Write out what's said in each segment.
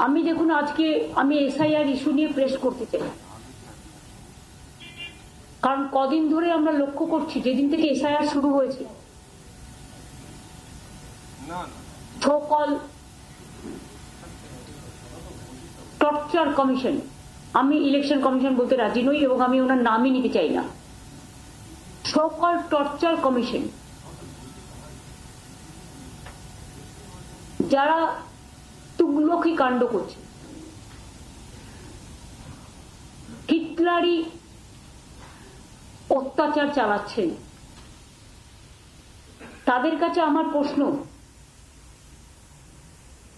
আমি দেখুন আজকে আমি এসআইআর ইস্যু নিয়ে প্রেস করতে চাই, কারণ কদিন ধরে আমরা লক্ষ্য করছি যেদিন থেকে এসআইআর শুরু হয়েছে সকল টর্চার কমিশন, আমি ইলেকশন কমিশন বলতে রাজি নই এবং আমি ওনার নামই নিতে চাই না, সকল টর্চার কমিশন যারা তুগলকি কাণ্ড করছে, হিটলারি অত্যাচার চালাচ্ছেন, তাদের কাছে আমার প্রশ্ন,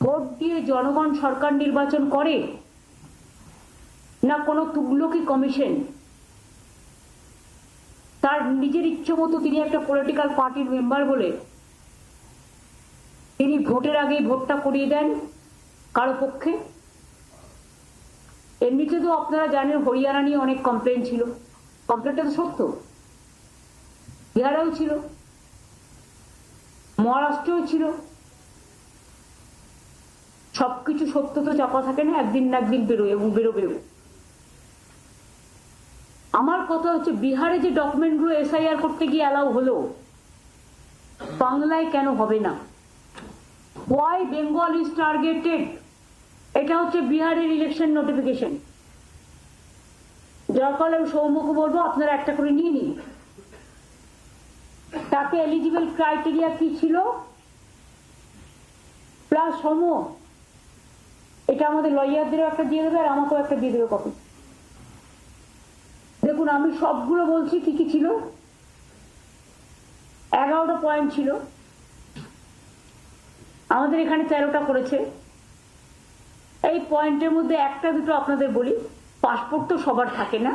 ভোট দিয়ে জনগণ সরকার নির্বাচন করে না কোনো তুগলকি কমিশন তার নিজের ইচ্ছে মতো তিনি একটা পলিটিক্যাল পার্টির মেম্বার বলে তিনি ভোটের আগেই ভোটটা করিয়ে দেন কারো পক্ষে? এমনিতে তো আপনারা জানেন হরিয়ানা নিয়ে অনেক কমপ্লেন ছিল, কমপ্লেনটা তো সত্য, বিহারেও ছিল, মহারাষ্ট্রেও ছিল, সবকিছু সত্য তো চাপা থাকে না, একদিন না একদিন বেরোয় এবং বেরোবে। আমার কথা হচ্ছে বিহারে যে ডকুমেন্টগুলো এসআইআর করতে গিয়ে অ্যালাউ হলো, বাংলায় কেন হবে না? Why Bengal is targeted? এটা হচ্ছে বিহারের ইলেকশন নোটিফিকেশন, যার ফলে আমি সৌম্যকে বলবো আপনারা একটা করে নিয়ে নিন। তাকে এলিজিবল ক্রাইটেরিয়া কি ছিল প্লাস সৌম্য এটা আমাদের লয়ারদেরও একটা দিয়ে দেবে আর আমাকেও একটা দিয়ে দেবে কপি। দেখুন আমি সবগুলো বলছি কি কি ছিল, 11টা পয়েন্ট ছিল, আমাদের এখানে 13টা করেছে। এই পয়েন্টের মধ্যে একটা দুটো আপনাদের বলি, পাসপোর্ট তো সবার থাকে না,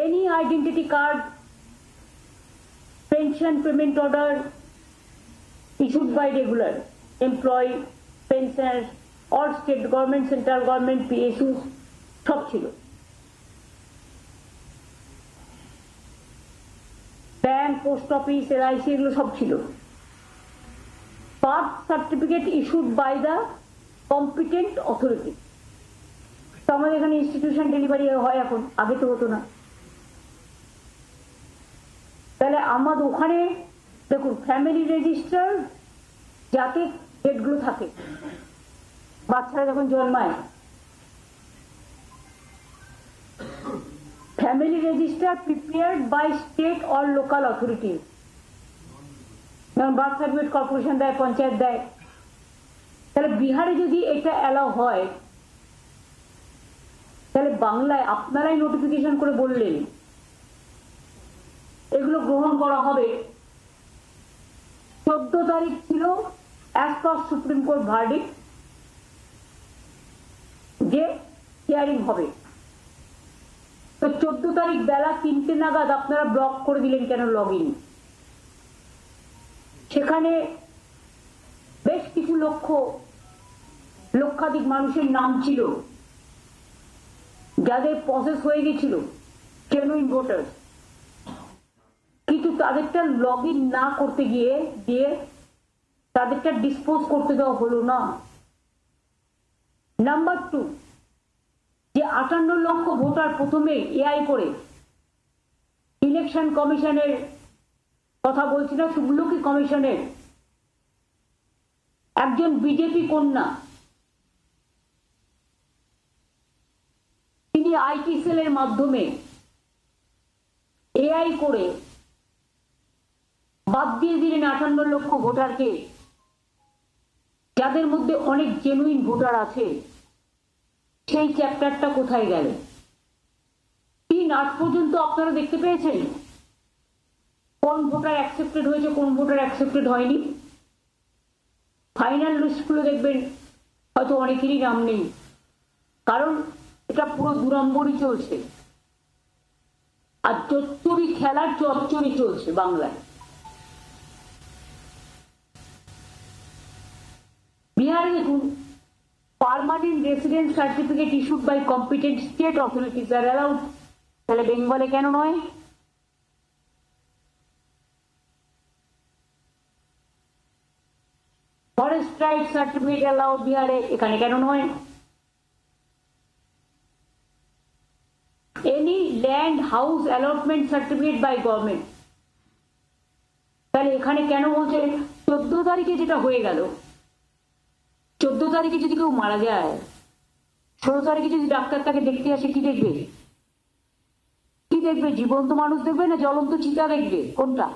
any identity card, pension payment order issued by regular employee, pensioners, all state government, central government, PSUs সব ছিল, ব্যাংক, পোস্ট অফিস, এলআইসি এগুলো সব ছিল। Birth certificate issued by the competent authority, তো আমাদের এখানে ইনস্টিটিউশন ডেলিভারি হয় এখন, আগে তো হতো না। তাহলে আমাদের ওখানে দেখুন ফ্যামিলি রেজিস্টার যাতে ডেটগুলো থাকে বাচ্চারা যখন জন্মায়, family register prepared by state or local authority, যেমন বার্থ সার্টিফিকেট কর্পোরেশন দেয়, পঞ্চায়েত দেয়। তাহলে বিহারে যদি এটা অ্যালাউ হয়, তাহলে বাংলায় আপনারাই নোটিফিকেশন করে বললেন এগুলো গ্রহণ করা হবে। 14 তারিখ ছিল as per supreme court verdict যে হিয়ারিং হবে, তো 14 তারিখ বেলা 3টে নাগাদ আপনারা ব্লক করে দিলেন কেন লগ ইন? সেখানে বেশ কিছু লক্ষাধিক মানুষের নাম ছিল যাদের প্রসেস হয়ে গেছিল, জেনুইন ভোটার, কিন্তু তাদেরটা লগ ইন না করতে গিয়ে তাদেরটা ডিসপোজ করতে দেওয়া হলো না। নাম্বার 2, যে 58 লক্ষ ভোটার প্রথমে এআই করে ইলেকশন কমিশনের কথা বলছি না, তুগলকি কমিশনের একজন বিজেপি কন্যা, তিনি আইটি সেলের মাধ্যমে এআই করে বাদ দিয়ে দিলেন 58 লক্ষ ভোটারকে, যাদের মধ্যে অনেক জেনুইন ভোটার আছে। সেই চ্যাপ্টারটা কোথায় গেল? 3-8 পর্যন্ত আপনারা দেখতে পেয়েছেন কোন ভোটার অ্যাকসেপ্টেড হয়েছে, কোন ভোটার অ্যাকসেপ্টেড হয়নি? ফাইনাল লিস্টগুলো দেখবেন হয়তো অনেকেরই নাম নেই, কারণ এটা পুরো দুরম্বরই চলছে, আর চচ্চড়ি খেলার চচ্চড়ি চলছে বাংলায়। বিহারে দেখুন permanent residence certificate issued by competent state authorities are allowed, তাহলে বেঙ্গলে কেন নয়? ফরেস্ট রাইট সার্টিফিকেট অ্যালাউড বিহারে, এখানে কেন নয়? Any land house allotment certificate by government, তাহলে এখানে কেন বলছে 14 তারিখে যেটা হয়ে গেল, 14 তারিখে যদি কেউ মারা যায়, 16 তারিখে যদি ডাক্তার তাকে দেখতে আসে, কি দেখবে? কি দেখবে? জীবন্ত মানুষ দেখবে না জ্বলন্ত চিতা দেখবে? কোনটা?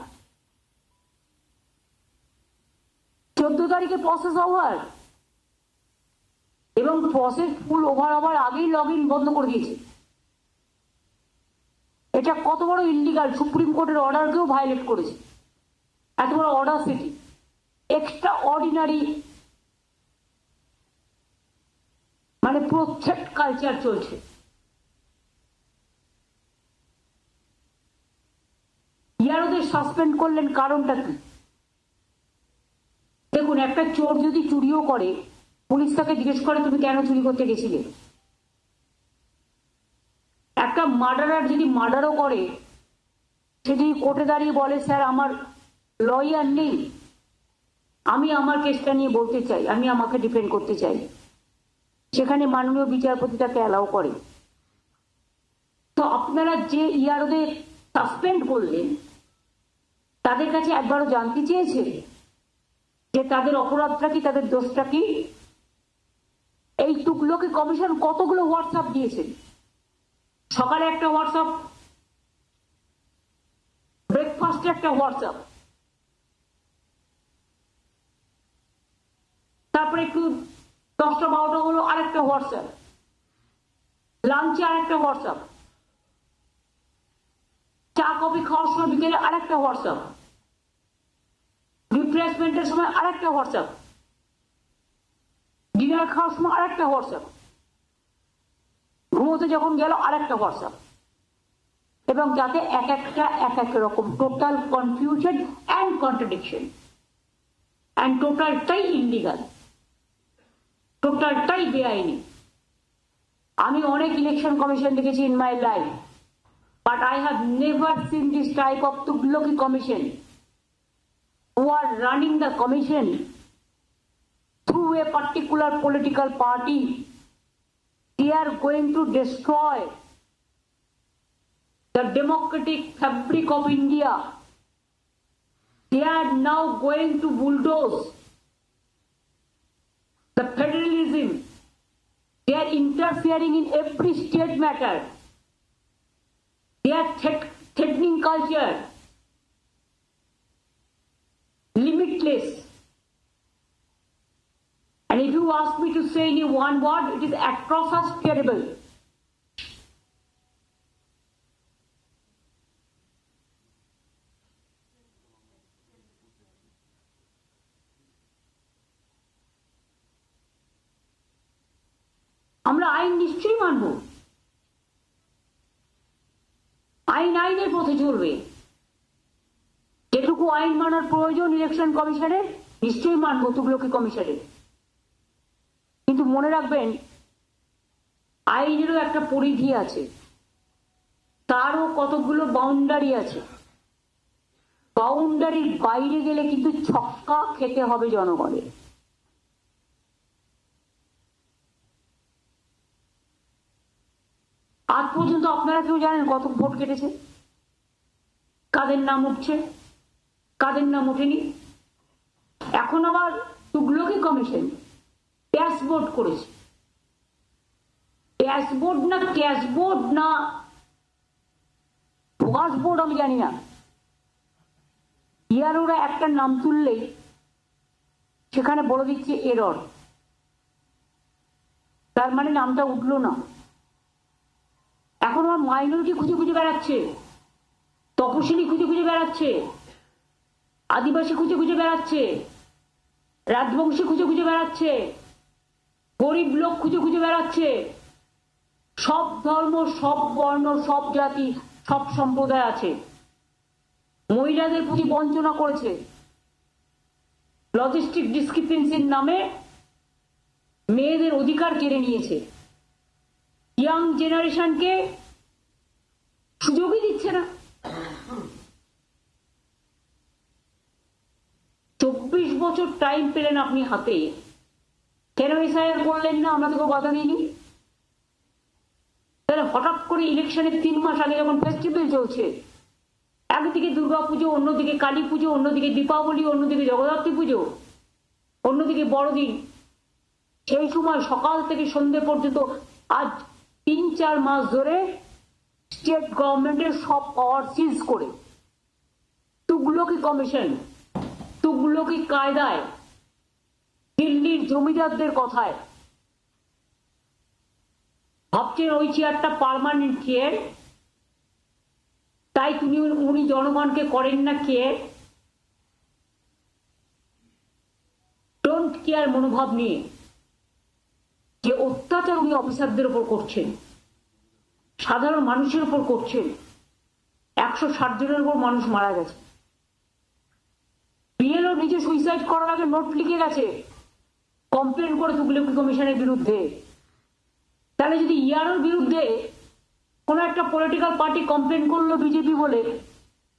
14 তারিখে প্রসেস ওভার, এবং প্রসেস ফুল ওভার হবার আগেই লগ ইন বন্ধ করে দিয়েছে। এটা কত বড় ইলিগাল! সুপ্রিম কোর্টের অর্ডারকেও ভায়োলেট করেছে। এত বড় অর্ডার সিটি, এক্সট্রা অর্ডিনারি, মানে পুরো থ্রেট কালচার চলছে। ইয়ারোদের সাসপেন্ড করলেন, কারণটা কি? দেখুন, একটা চোর যদি চুরিও করে, পুলিশ তাকে জিজ্ঞেস করে তুমি কেন চুরি করতে গেছিলে। একটা মার্ডারার যদি মার্ডারও করে, সে যদি কোর্টে দাঁড়িয়ে বলে স্যার আমার লয়ার নেই, আমি আমার কেসটা নিয়ে বলতে চাই, আমি আমাকে ডিফেন্ড করতে চাই, সেখানে মাননীয় বিচারপতি তাকে অ্যালাউ করে। তো আপনারা যে ইয়ারোদের সাসপেন্ড করলেন, তাদের কাছে একবারও জানতে চেয়েছে যে তাদের অপরাধটা কি, তাদের দোষটা কি? এই তুগলকি কমিশন কতগুলো হোয়াটসঅ্যাপ দিয়েছেন। সকালে একটা হোয়াটসঅ্যাপ, ব্রেকফাস্টে একটা হোয়াটসঅ্যাপ, তারপরে একটু 10টা-12টা হলো আরেকটা হোয়াটসঅ্যাপ, লাঞ্চে আরেকটা হোয়াটসঅ্যাপ, চা কফি খাওয়ার সময় বিকেলে আরেকটা হোয়াটসঅ্যাপ, রিফ্রেশমেন্টের সময় আরেকটা হোয়াটসঅ্যাপ, ডিনার খাওয়ার সময় আরেকটা হোয়াটসঅ্যাপ, ঘুমোতে যখন গেল আরেকটা হোয়াটসঅ্যাপ, এবং যাতে এক একটা এক এক রকম, total confusion and contradiction, and টোটালটাই ইলিগাল, টোটালটাই বেআইনি। আমি অনেক ইলেকশন কমিশন দেখেছি in my life, but I have never seen this type of Tughlaqi commission who are running the commission through a particular political party. They are going to destroy the democratic fabric of India. They are now going to bulldoze the federalism. They are interfering in every state matter. They are threatening culture. Limitless. And if you ask me to say in one word, it is atrocious, terrible. আমরা আইন নিশ্চয়ই মানব, আইন আইনের পথে চলবে। যেটুকু আইন মানার প্রয়োজন ইলেকশন কমিশনের, নিশ্চয়ই মানব তুগলকি কমিশনের। কিন্তু মনে রাখবেন, আইনেরও একটা পরিধি আছে, তারও কতগুলো বাউন্ডারি আছে। বাউন্ডারির বাইরে গেলে কিন্তু ছক্কা খেতে হবে জনগণের। আজ পর্যন্ত আপনারা কেউ জানেন কত ভোট কেটেছে, কাদের নাম উঠছে, কাদের নাম ওঠেনি? এখন আবার তুগলকি কমিশন ড্যাশবোর্ড করেছে। ড্যাশবোর্ড না ক্যাশবোর্ড না ওয়াশবোর্ড আমি জানি না, ইয়ারোরা একটা নাম তুললেই সেখানে বলে দিচ্ছে এরর, তার মানে নামটা উঠলো না। এখন আমার মাইনরিটি খুঁজে খুঁজে বেড়াচ্ছে, তপশিলি খুঁজে খুঁজে বেড়াচ্ছে, আদিবাসী খুঁজে খুঁজে বেড়াচ্ছে, রাজবংশী খুঁজে খুঁজে বেড়াচ্ছে, গরিব লোক খুঁজে খুঁজে বেড়াচ্ছে। সব ধর্ম, সব বর্ণ, সব জাতি, সব সম্প্রদায় আছে। মহিলাদের প্রতি বঞ্চনা করেছে, লজিস্টিক ডিসক্রিপেন্সির নামে মেয়েদের অধিকার কেড়ে নিয়েছে, ইয়াং জেনারেশনকে সুযোগই দিচ্ছে না। 24 বছর টাইম পেলেন আপনি হাতে, কেন এসআইআর করলেন না? আমরা তো কেউ বাধা দিইনি। তাহলে হঠাৎ করে ইলেকশনের 3 মাস আগে যখন ফেস্টিভ্যাল চলছে, একদিকে দুর্গাপুজো, অন্যদিকে কালী পুজো, অন্যদিকে দীপাবলি, অন্যদিকে জগদ্ধাত্রী পুজো, অন্যদিকে বড়দিন, সেই সময় সকাল থেকে সন্ধ্যে পর্যন্ত আজ 3-4 মাস ধরে স্টেট গভর্নমেন্টের সব পাওয়ার সিজ করে তুগলকি কমিশন, তুগলকি কায়দায়, দিল্লির জমিদারদের কথায় ভাবছেন ওই চেয়ারটা পার্মানেন্ট চেয়ার, তাই উনি জনগণকে করেন না কেয়ার। ডোন্ট কেয়ার মনোভাব নিয়ে যে অত্যাচার উনি অফিসারদের উপর করছেন, সাধারণ মানুষের উপর করছেন। 160 জনের উপর মানুষ মারা গেছে। বিএলও নিজে সুইসাইড করার আগে নোট লিখে গেছে কমপ্লেন করে তুগলকি কমিশনের বিরুদ্ধে। তাহলে যদি ইয়ারোর বিরুদ্ধে কোন একটা পলিটিক্যাল পার্টি কমপ্লেন করলো বিজেপি বলে,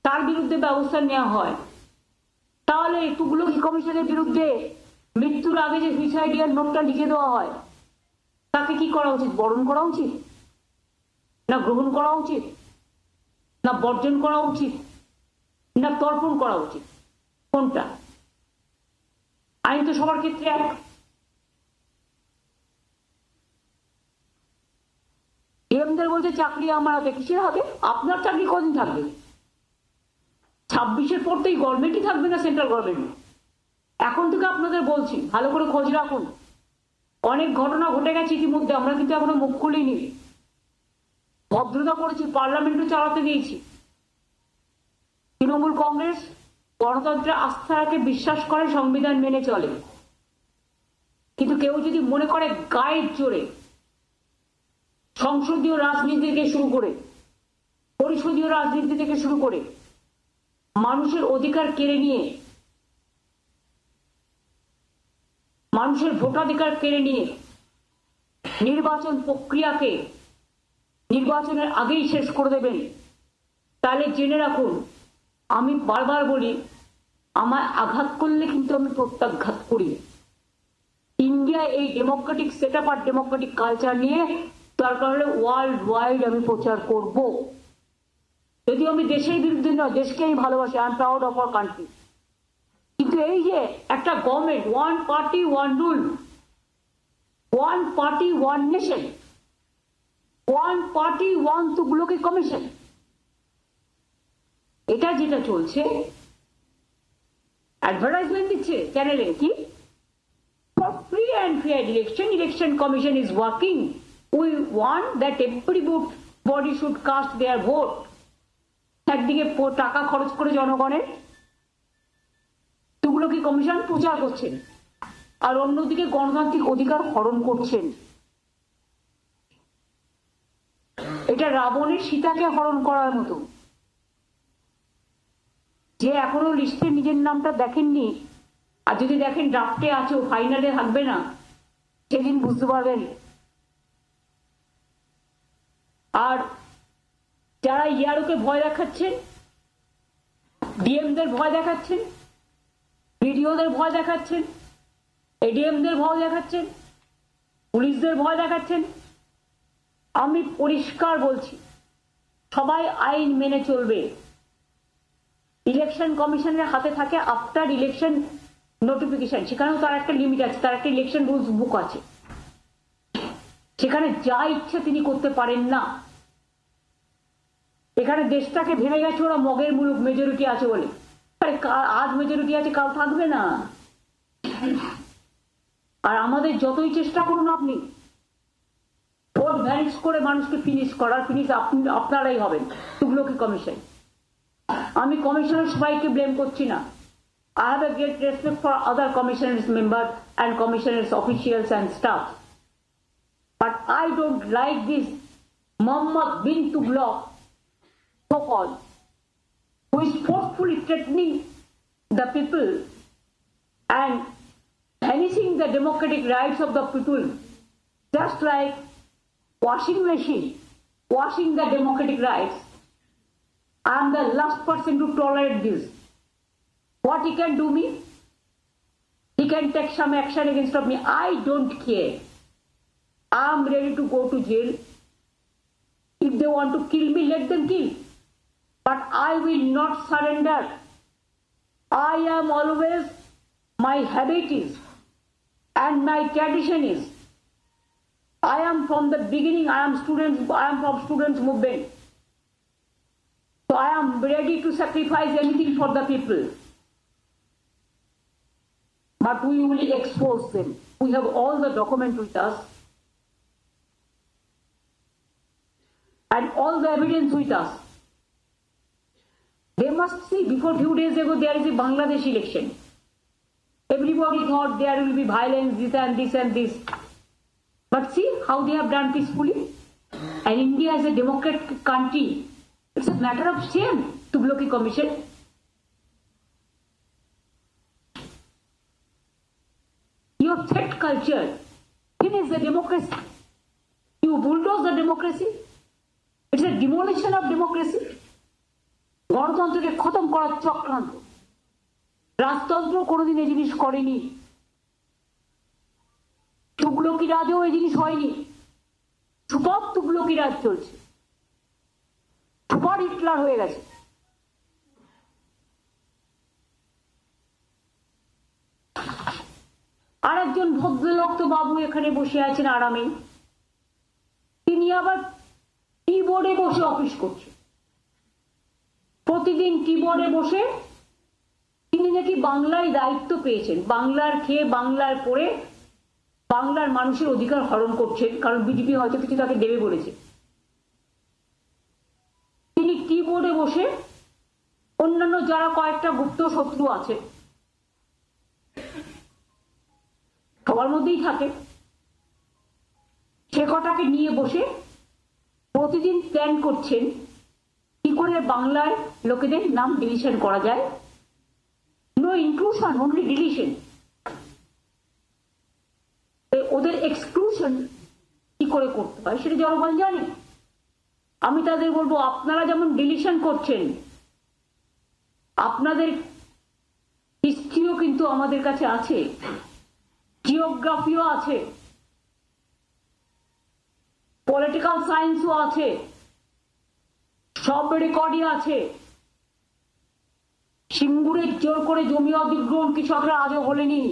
তার বিরুদ্ধে ব্যবস্থা নেওয়া হয়, তাহলে তুগলকি কমিশনের বিরুদ্ধে মৃত্যুর আগে যে সুইসাইডিয়াল নোটটা লিখে দেওয়া হয়, তাকে কি করা উচিত? বরণ করা উচিত, না গ্রহণ করা উচিত, না বর্জন করা উচিত, না তর্পণ করা উচিত? কোনটা? আইন তো সবার ক্ষেত্রে এক। এমদের বলছে চাকরি আমার হাতে। কিসের হাতে? আপনার চাকরি কদিন থাকবে? 26-এর পর তো এই গভর্নমেন্টই থাকবে না, সেন্ট্রাল গভর্নমেন্ট। এখন থেকে আপনাদের বলছি, ভালো করে খোঁজ রাখুন। অনেক ঘটনা ঘটে গেছে ইতিমধ্যে, আমরা কিন্তু এখনো মুখ খুলিনি। ভদ্রতা করেছি, পার্লামেন্টও চালাতে দিয়েছি। তৃণমূল কংগ্রেস গণতন্ত্রে আস্থা রাখে, বিশ্বাস করে, সংবিধান মেনে চলে। কিন্তু কেউ যদি মনে করে গায়ের জোরে সংসদীয় রাজনীতি থেকে শুরু করে, পরিষদীয় রাজনীতি থেকে শুরু করে মানুষের অধিকার কেড়ে নিয়ে, মানুষের ভোটাধিকার কেড়ে নিয়ে নির্বাচন প্রক্রিয়াকে নির্বাচনের আগেই শেষ করে দেবেন, তাহলে জেনে রাখুন, আমি বারবার বলি, আমায় আঘাত করলে কিন্তু আমি প্রত্যাঘাত করি। ইন্ডিয়া এই ডেমোক্রেটিক সেট আপ আর ডেমোক্রেটিক কালচার নিয়ে দরকার হলে ওয়ার্ল্ড ওয়াইড আমি প্রচার করব। যদিও আমি দেশের বিরুদ্ধে নয়, দেশকে আমি ভালোবাসি, I am proud of our country. কিন্তু এই যে একটা government, one party one rule, one party one nation, one party one Tughlaqi commission, এটা যেটা চলছে, অ্যাডভার্টাইজমেন্ট দিচ্ছে চ্যানেলে কি, for free and fair election commission is working. We want that everybody should cast their vote. একদিকে টাকা খরচ করে জনগণের তুগলকি কমিশন প্রচার করছেন, আর অন্যদিকে গণতান্ত্রিক অধিকার হরণ করছেন। এটা রাবণের সীতাকে হরণ করার মতো। যে এখনো লিস্টে নিজের নামটা দেখেননি, আর যদি দেখেন ড্রাফটে আছো, ফাইনালে থাকবে না, সেদিন বুঝতে পারবেন। আর যারা ইয়ারোকে ভয় দেখাচ্ছেন, ডিএমদের ভয় দেখাচ্ছেন, বিডিওদের ভয় দেখাচ্ছেন, এডিএমদের ভয় দেখাচ্ছেন, পুলিশদের ভয় দেখাচ্ছেন, আমি পরিষ্কার বলছি, সবাই আইন মেনে চলবে। ইলেকশন কমিশনের হাতে থাকে আফটার ইলেকশন নোটিফিকেশন, সেখানেও তার একটা লিমিট আছে, তার একটা ইলেকশন রুলস বুক আছে, সেখানে যা ইচ্ছে তিনি করতে পারেন না। এখানে দেশটাকে ভেঙে গেছে ওরা মগের মুলুক মেজরিটি আছে বলে। আরে আজ মেজরিটি আছে, কাল থাকবে না। আর আমাদের যতই চেষ্টা করুন আপনি ভোট ভ্যানিশ করে মানুষকে ফিনিশ করার, ফিনিশ আপনারাই হবেন তুগলকি কমিশন। আমি কমিশনের সবাইকে ব্লেম করছি না। I have a great respect for other commissioners members and commissioners officials and staff, but I don't like this Mohammed bin Tughlaq so-called, who is forcefully threatening the people and vanishing the democratic rights of the people, just like washing machine washing the democratic rights. I am the last person to tolerate this. What he can do me? he can take some action against me. I don't care. I'm ready to go to jail. If they want to kill me, let them kill. But I will not surrender. I am always, my habit is, and my tradition is, I am from the beginning, I am from students movement. So I am ready to sacrifice anything for the people. But we will expose them. We have all the documents with us and all the evidence with us. They must see, before few days ago there is a Bangladesh election. Everybody thought there will be violence, this and this and this. But see how they have done peacefully. And India is a democratic country. It's a matter of shame to block a commission. Your threat culture finish the democracy. You bulldoze the democracy. It's a demolition of democracy. গণতন্ত্রকে খতম করার চক্রান্ত। রাজতন্ত্র কোনোদিন এই জিনিস করেনি। তুগলকি রাজেও এই জিনিস হয়নি। সুপার তুগলকি রাজ চলছে, সুপার হিটলার হয়ে গেছে। আর একজন ভদ্রলোক তো বাবু এখানে বসে আছেন আরামে, তিনি আবার কিবোর্ডে বসে অফিস করছে। প্রতিদিন কিবোর্ডে বসে তিনি নাকি বাংলায় দায়িত্ব পেয়েছেন, বাংলার খেয়ে বাংলার পড়ে বাংলার মানুষের অধিকার হরণ করছেন, কারণ বিজেপি হয়তো কিছু তাকে দেবে বলেছে। তিনি কিবোর্ডে বসে অন্যান্য যারা কয়েকটা গুপ্ত শত্রু আছে সবার মধ্যেই থাকে, সে কটাকে নিয়ে বসে প্রতিদিন প্ল্যান করছেন কি করে বাংলায় লোকেদের নাম ডিলিশন করা যায়। No inclusion, only deletion. ওদের এক্সক্লুশন কি করে করতে হয় সেটা জনগণ জানে। আমি তাদের বলবো, আপনারা যেমন ডিলিশন করছেন, আপনাদের হিস্ট্রিও কিন্তু আমাদের কাছে আছে, জিওগ্রাফিও আছে, পলিটিক্যাল সায়েন্সও আছে, সব রেকর্ডই আছে। সিঙ্গুরের জোর করে জমি অধিগ্রহণ কৃষকরা আজও বলেনি।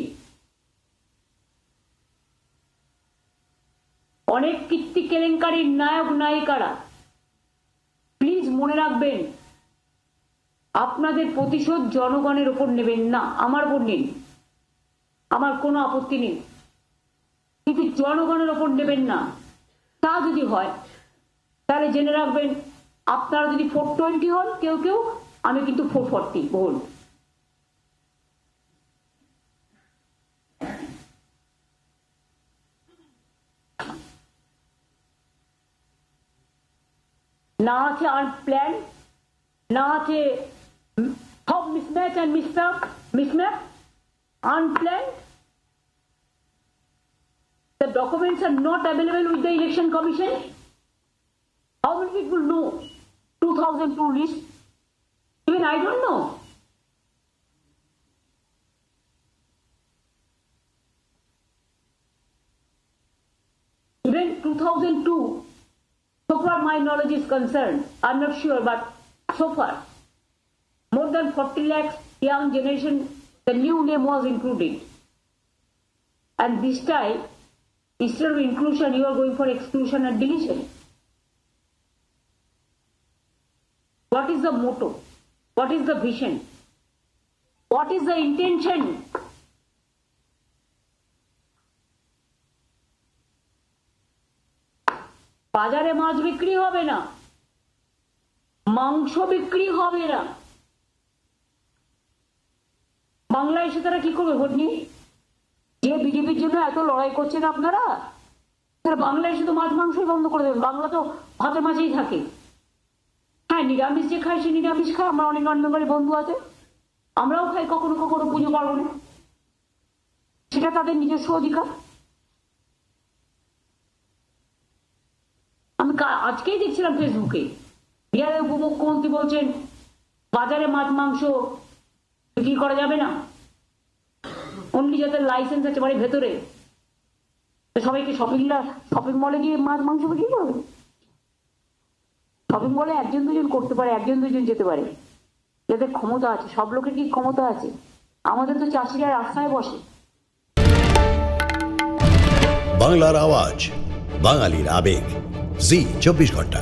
অনেক কীর্তি কেলেঙ্কারির নায়ক নায়িকারা, প্লিজ মনে রাখবেন, আপনাদের প্রতিশোধ জনগণের উপর নেবেন না, আমার উপর নিন, আমার কোনো আপত্তি নেই, কিন্তু জনগণের উপর নেবেন না। তা যদি হয় তাহলে জেনে রাখবেন, আপনারা যদি 420 হন কেউ কেউ, আমি কিন্তু 440 ভোট। না আছে আনপ্ল্যান, না আছে সব mismatch and mismap, unplanned. The documents are not available with the election commission. How many people know 2002 list? Even I don't know. Even 2002, so far my knowledge is concerned, I'm not sure, but so far, more than 40 lakhs young generation, the new name was included. And this time, instead of inclusion, you are going for exclusion and deletion. What is the motto? What is the vision? What is the intention? বাজারে মাছ বিক্রি হবে না, মাংস বিক্রি হবে না। বাংলায় এসে তারা কি করবে ভোট নিয়ে? যে বিজেপির জন্য এত লড়াই করছেন আপনারা, তারা বাংলায় এসে তো মাছ মাংসই বন্ধ করে দেবেন। বাংলা তো ভাতে মাছেই থাকে। হ্যাঁ, নিরামিষ যে খায় সে নিরামিষ খায়, আমার অনেক নন বেঙ্গলি বন্ধু আছে, আমরাও খাই কখনো কখনো পুজো পার্বণে, সেটা তাদের নিজস্ব অধিকার। আমি আজকেই দেখছিলাম ফেসবুকে, বিহারের উপমুখ্যমন্ত্রী বলছেন বাজারে মাছ মাংস বিক্রি করা যাবে না। অনলি যাদের লাইসেন্স আছে বাড়ির ভেতরে, তো সবাইকে শপিং মলে গিয়ে মাছ মাংস বিক্রি করবে? শপিং মলে একজন দুজন করতে পারে, একজন দুজন যেতে পারে, যাদের ক্ষমতা আছে। সব লোকের কি ক্ষমতা আছে? আমাদের তো চাষিরা রাস্তায় বসে। বাংলার আওয়াজ, বাঙালির আবেগ, জি 24 ঘন্টা।